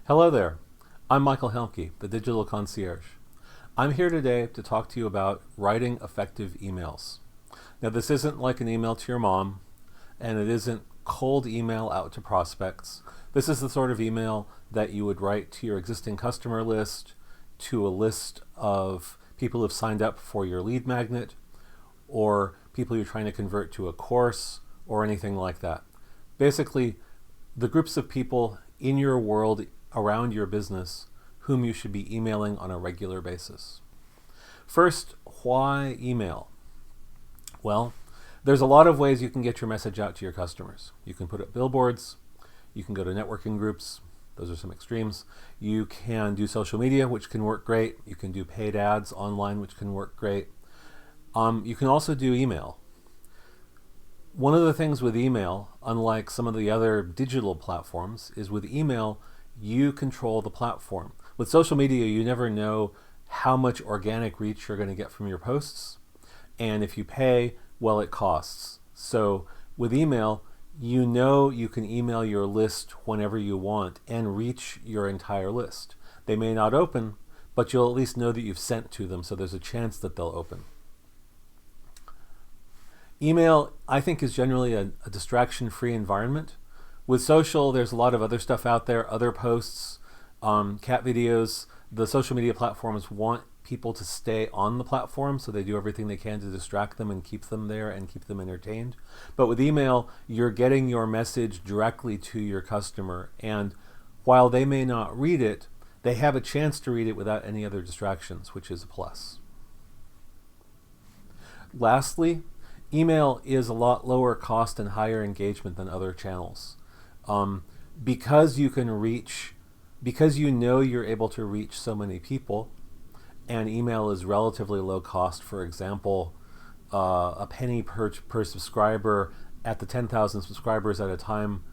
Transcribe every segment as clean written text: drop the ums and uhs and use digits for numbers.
Hello there. I'm Michael Helmke, the Digital Concierge. I'm here today to talk to you about writing effective emails. Now, this isn't like an email to your mom, and it isn't cold email out to prospects. This is the sort of email that you would write to your existing customer list, to a list of people who've signed up for your lead magnet, or people you're trying to convert to a course, or anything like that. Basically, the groups of people in your world around your business whom you should be emailing on a regular basis. First, why email? Well, there's a lot of ways you can get your message out to your customers. You can put up billboards, you can go to networking groups, those are some extremes. You can do social media, which can work great. You can do paid ads online, which can work great. You can also do email. One of the things with email, unlike some of the other digital platforms, is with email, you control the platform. With social media, you never know how much organic reach you're going to get from your posts. And if you pay, well, it costs. So with email, you know you can email your list whenever you want and reach your entire list. They may not open, but you'll at least know that you've sent to them, so there's a chance that they'll open. Email, I think, is generally a distraction-free environment. With social, there's a lot of other stuff out there, other posts, cat videos. The social media platforms want people to stay on the platform, so they do everything they can to distract them and keep them there and keep them entertained. But with email, you're getting your message directly to your customer, and while they may not read it, they have a chance to read it without any other distractions, which is a plus. Lastly, email is a lot lower cost and higher engagement than other channels. Because you can reach, because you know you're able to reach so many people, and email is relatively low cost. For example, a penny per subscriber at the 10,000 subscribers at a time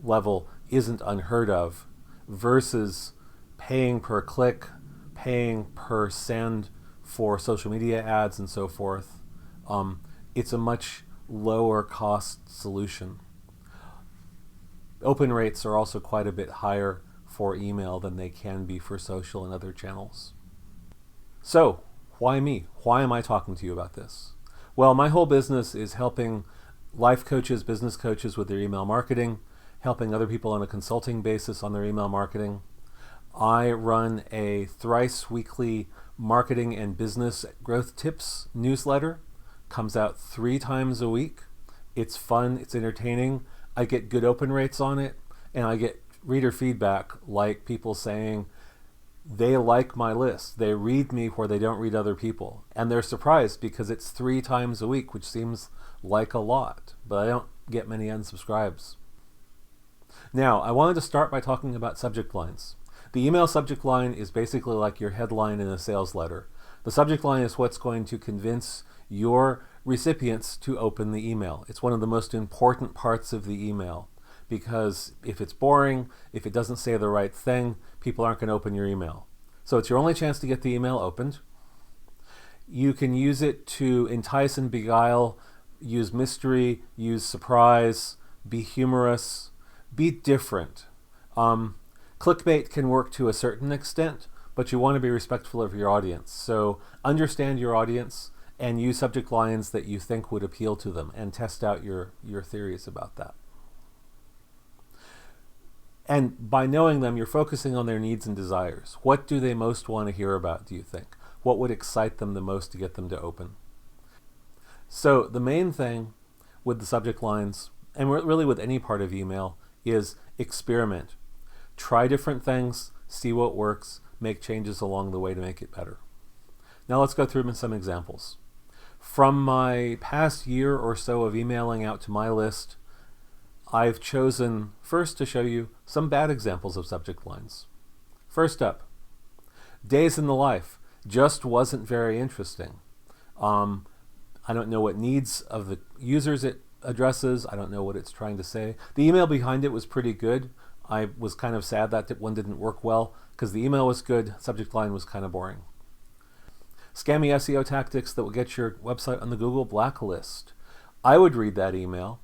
level isn't unheard of, versus paying per click, paying per send for social media ads and so forth. It's a much lower cost solution. Open rates are also quite a bit higher for email than they can be for social and other channels. So, why me? Why am I talking to you about this? Well, my whole business is helping life coaches, business coaches with their email marketing, helping other people on a consulting basis on their email marketing. I run a thrice weekly marketing and business growth tips newsletter. Comes out 3 times a week. It's fun, it's entertaining. I get good open rates on it, and I get reader feedback, like people saying they like my list. They read me where they don't read other people. And they're surprised because it's 3 times a week, which seems like a lot, but I don't get many unsubscribes. Now, I wanted to start by talking about subject lines. The email subject line is basically like your headline in a sales letter. The subject line is what's going to convince your recipients to open the email. It's one of the most important parts of the email, because if it's boring, if it doesn't say the right thing, people aren't going to open your email. So it's your only chance to get the email opened. You can use it to entice and beguile, use mystery, use surprise, be humorous, be different. Clickbait can work to a certain extent, but you want to be respectful of your audience. So understand your audience and use subject lines that you think would appeal to them, and test out your theories about that. And by knowing them, you're focusing on their needs and desires. What do they most want to hear about, do you think? What would excite them the most to get them to open? So the main thing with the subject lines, and really with any part of email, is experiment. Try different things, see what works, make changes along the way to make it better. Now let's go through some examples. From my past year or so of emailing out to my list, I've chosen first to show you some bad examples of subject lines. First up, days in the life just wasn't very interesting. I don't know what needs of the users it addresses. I don't know what it's trying to say. The email behind it was pretty good. I was kind of sad that one didn't work well because the email was good, subject line was kind of boring. Scammy SEO tactics that will get your website on the Google blacklist. I would read that email,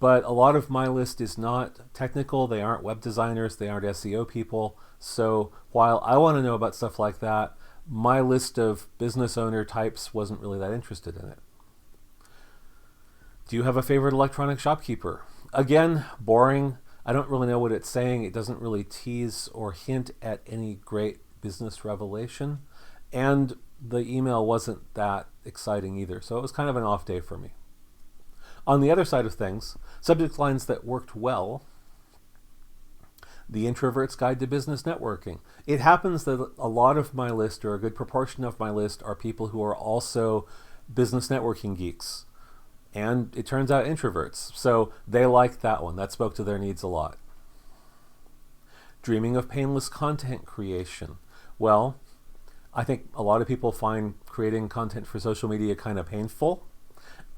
But a lot of my list is not technical. They aren't web designers. They aren't SEO people. So while I want to know about stuff like that, my list of business owner types wasn't really that interested in it. Do you have a favorite electronic shopkeeper? Again, boring. I don't really know what it's saying. It doesn't really tease or hint at any great business revelation. And the email wasn't that exciting either. So it was kind of an off day for me. On the other side of things, subject lines that worked well: The Introvert's Guide to Business Networking. It happens that a lot of my list, or a good proportion of my list, are people who are also business networking geeks. And it turns out introverts. So they liked that one. That spoke to their needs a lot. Dreaming of Painless Content Creation. Well, I think a lot of people find creating content for social media kind of painful.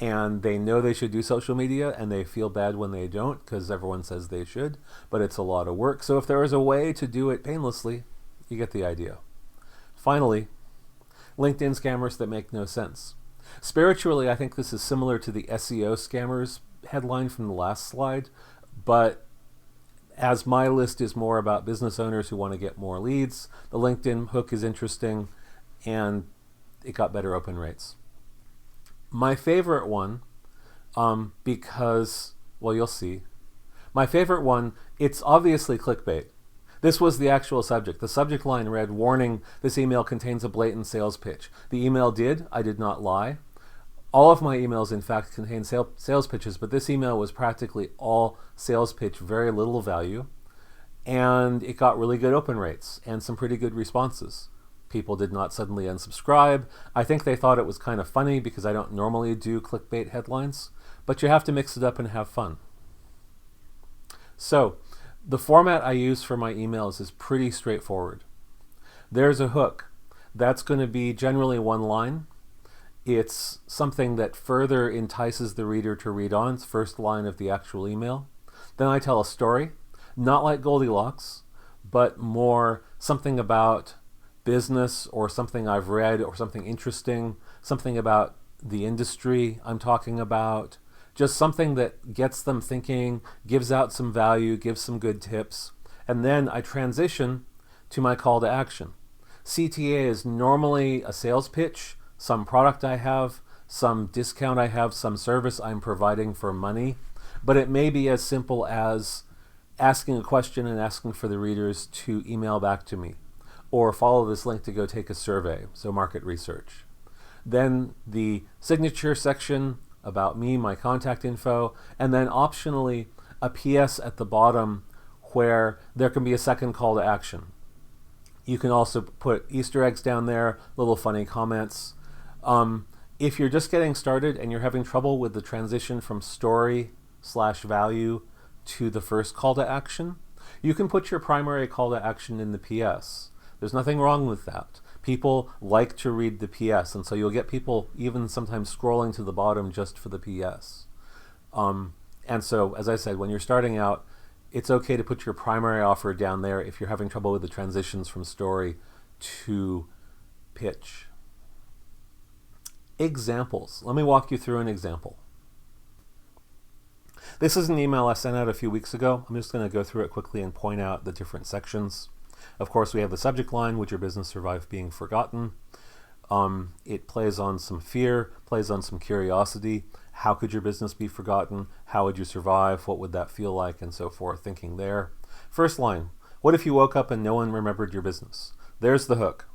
And they know they should do social media, and they feel bad when they don't because everyone says they should, but it's a lot of work. So if there is a way to do it painlessly, you get the idea. Finally, LinkedIn scammers that make no sense. Spiritually, I think this is similar to the SEO scammers headline from the last slide, but as my list is more about business owners who want to get more leads, the LinkedIn hook is interesting, and it got better open rates. My favorite one, because, well, you'll see. My favorite one, it's obviously clickbait. This was the actual subject. The subject line read, "Warning, this email contains a blatant sales pitch." The email did. I did not lie. All of my emails, in fact, contain sales pitches, but this email was practically all sales pitch, very little value. And it got really good open rates and some pretty good responses. People did not suddenly unsubscribe. I think they thought it was kind of funny because I don't normally do clickbait headlines, but you have to mix it up and have fun. So the format I use for my emails is pretty straightforward. There's a hook. That's going to be generally one line. It's something that further entices the reader to read on. It's first line of the actual email. Then I tell a story, not like Goldilocks, but more something about business or something I've read or something interesting, something about the industry I'm talking about, just something that gets them thinking, gives out some value, gives some good tips. And then I transition to my call to action. CTA is normally a sales pitch, some product I have, some discount I have, some service I'm providing for money, but it may be as simple as asking a question and asking for the readers to email back to me, or follow this link to go take a survey, so market research. Then the signature section about me, my contact info, and then optionally a PS at the bottom where there can be a second call to action. You can also put Easter eggs down there, little funny comments. If you're just getting started and you're having trouble with the transition from story/value to the first call to action, you can put your primary call to action in the PS. There's nothing wrong with that. People like to read the PS, and so you'll get people even sometimes scrolling to the bottom just for the PS. And so, as I said, when you're starting out, it's okay to put your primary offer down there if you're having trouble with the transitions from story to pitch. Examples. Let me walk you through an example. This is an email I sent out a few weeks ago. I'm just going to go through it quickly and point out the different sections. Of course, we have the subject line, "Would your business survive being forgotten?" It plays on some fear, plays on some curiosity. How could your business be forgotten? How would you survive? What would that feel like? And so forth, thinking there. First line, "What if you woke up and no one remembered your business?" There's the hook.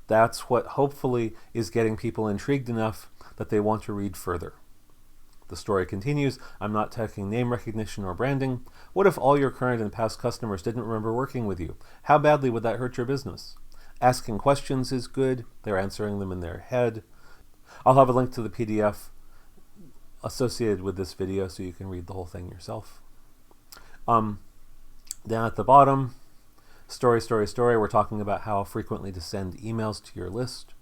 That's what hopefully is getting people intrigued enough that they want to read further. The story continues. "I'm not taking name recognition or branding. What if all your current and past customers didn't remember working with you? How badly would that hurt your business?" Asking questions is good. They're answering them in their head. I'll have a link to the PDF associated with this video so you can read the whole thing yourself. Down at the bottom, story. We're talking about how frequently to send emails to your list.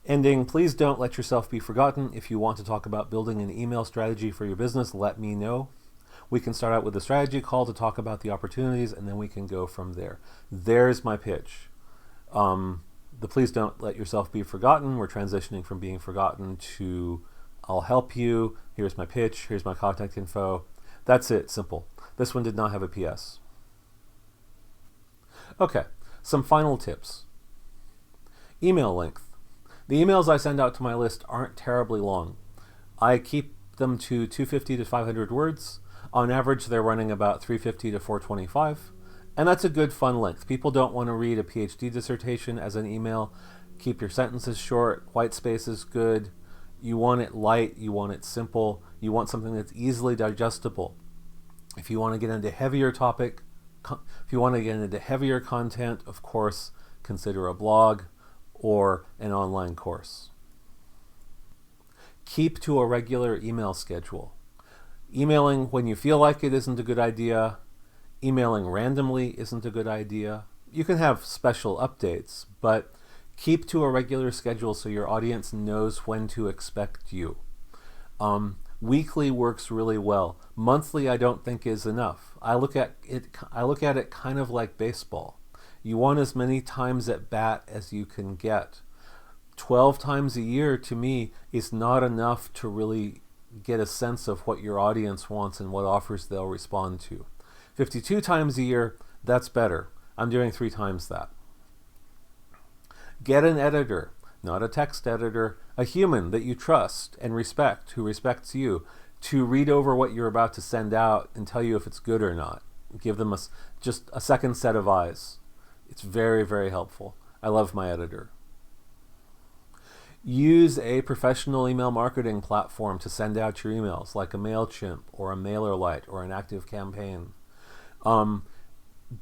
Ending, "Please don't let yourself be forgotten. If you want to talk about building an email strategy for your business, let me know. We can start out with a strategy call to talk about the opportunities, and then we can go from there." There's my pitch. The "please don't let yourself be forgotten." We're transitioning from being forgotten to "I'll help you. Here's my pitch. Here's my contact info. That's it, simple. This one did not have a PS. Okay, some final tips. Email length. The emails I send out to my list aren't terribly long. I keep them to 250 to 500 words. On average, they're running about 350 to 425, and that's a good fun length. People don't want to read a PhD dissertation as an email. Keep your sentences short. White space is good. You want it light. You want it simple. You want something that's easily digestible. If you want to get into heavier content, of course, consider a blog or an online course. Keep to a regular email schedule. Emailing when you feel like it isn't a good idea. Emailing randomly isn't a good idea. You can have special updates, but keep to a regular schedule so your audience knows when to expect you. Weekly works really well. Monthly, I don't think is enough. I look at it kind of like baseball. You want as many times at bat as you can get. 12 times a year, to me, is not enough to really get a sense of what your audience wants and what offers they'll respond to. 52 times a year, that's better. I'm doing 3 times that. Get an editor, not a text editor, a human that you trust and respect, who respects you, to read over what you're about to send out and tell you if it's good or not. Give them just a second set of eyes. It's very, very helpful. I love my editor. Use a professional email marketing platform to send out your emails, like a MailChimp or a MailerLite or an ActiveCampaign.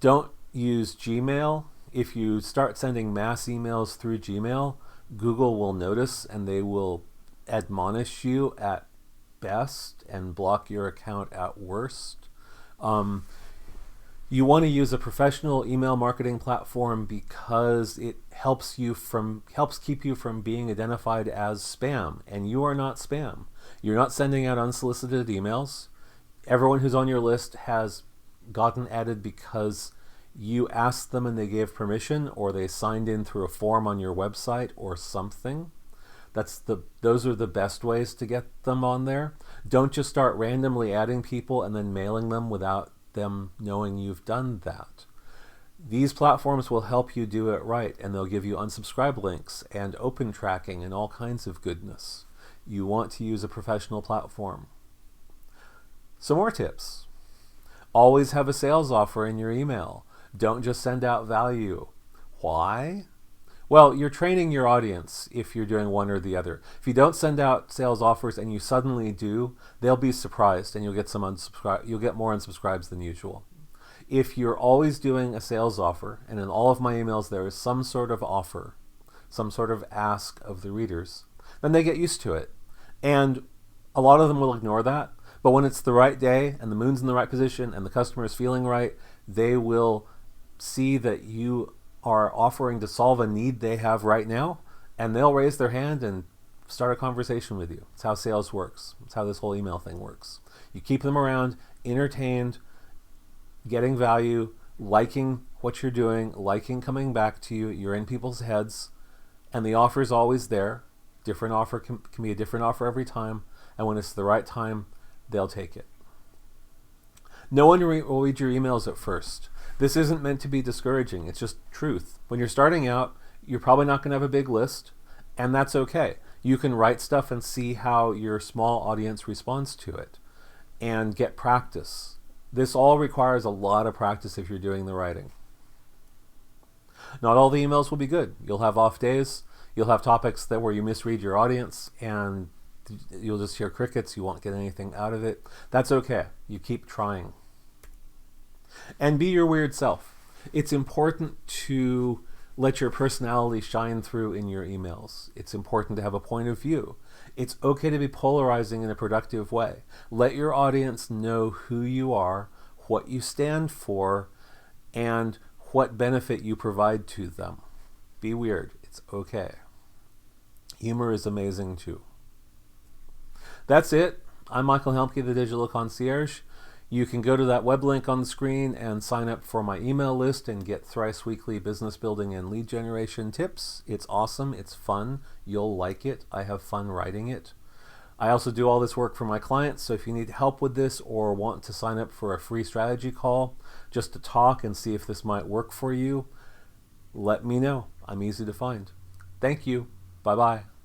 Don't use Gmail. If you start sending mass emails through Gmail, Google will notice and they will admonish you at best and block your account at worst. You want to use a professional email marketing platform because it helps keep you from being identified as spam, and you are not spam. You're not sending out unsolicited emails. Everyone who's on your list has gotten added because you asked them and they gave permission, or they signed in through a form on your website or something. Those are the best ways to get them on there. Don't just start randomly adding people and then mailing them without them knowing you've done that. These platforms will help you do it right, and they'll give you unsubscribe links and open tracking and all kinds of goodness. You want to use a professional platform. Some more tips. Always have a sales offer in your email. Don't just send out value. Why? Well, you're training your audience if you're doing one or the other. If you don't send out sales offers and you suddenly do, they'll be surprised and you'll get more unsubscribes than usual. If you're always doing a sales offer, and in all of my emails there is some sort of offer, some sort of ask of the readers, then they get used to it. And a lot of them will ignore that, but when it's the right day and the moon's in the right position and the customer is feeling right, they will see that you are offering to solve a need they have right now, and they'll raise their hand and start a conversation with you. It's how sales works. It's how this whole email thing works. You keep them around, entertained, getting value, liking what you're doing, liking coming back to you. You're in people's heads, and the offer is always there. Different offer can be a different offer every time, and when it's the right time, they'll take it. No one will read your emails at first. This isn't meant to be discouraging. It's just truth. When you're starting out, you're probably not going to have a big list, and that's okay. You can write stuff and see how your small audience responds to it and get practice. This all requires a lot of practice if you're doing the writing. Not all the emails will be good. You'll have off days. You'll have topics where you misread your audience and you'll just hear crickets. You won't get anything out of it. That's okay. You keep trying. And be your weird self. It's important to let your personality shine through in your emails. It's important to have a point of view. It's okay to be polarizing in a productive way. Let your audience know who you are, what you stand for, and what benefit you provide to them. Be weird. It's okay. Humor is amazing too. That's it. I'm Michael Helmke, the Digital Concierge. You can go to that web link on the screen and sign up for my email list and get thrice weekly business building and lead generation tips. It's awesome. It's fun. You'll like it. I have fun writing it. I also do all this work for my clients, so if you need help with this or want to sign up for a free strategy call just to talk and see if this might work for you, let me know. I'm easy to find. Thank you. Bye-bye.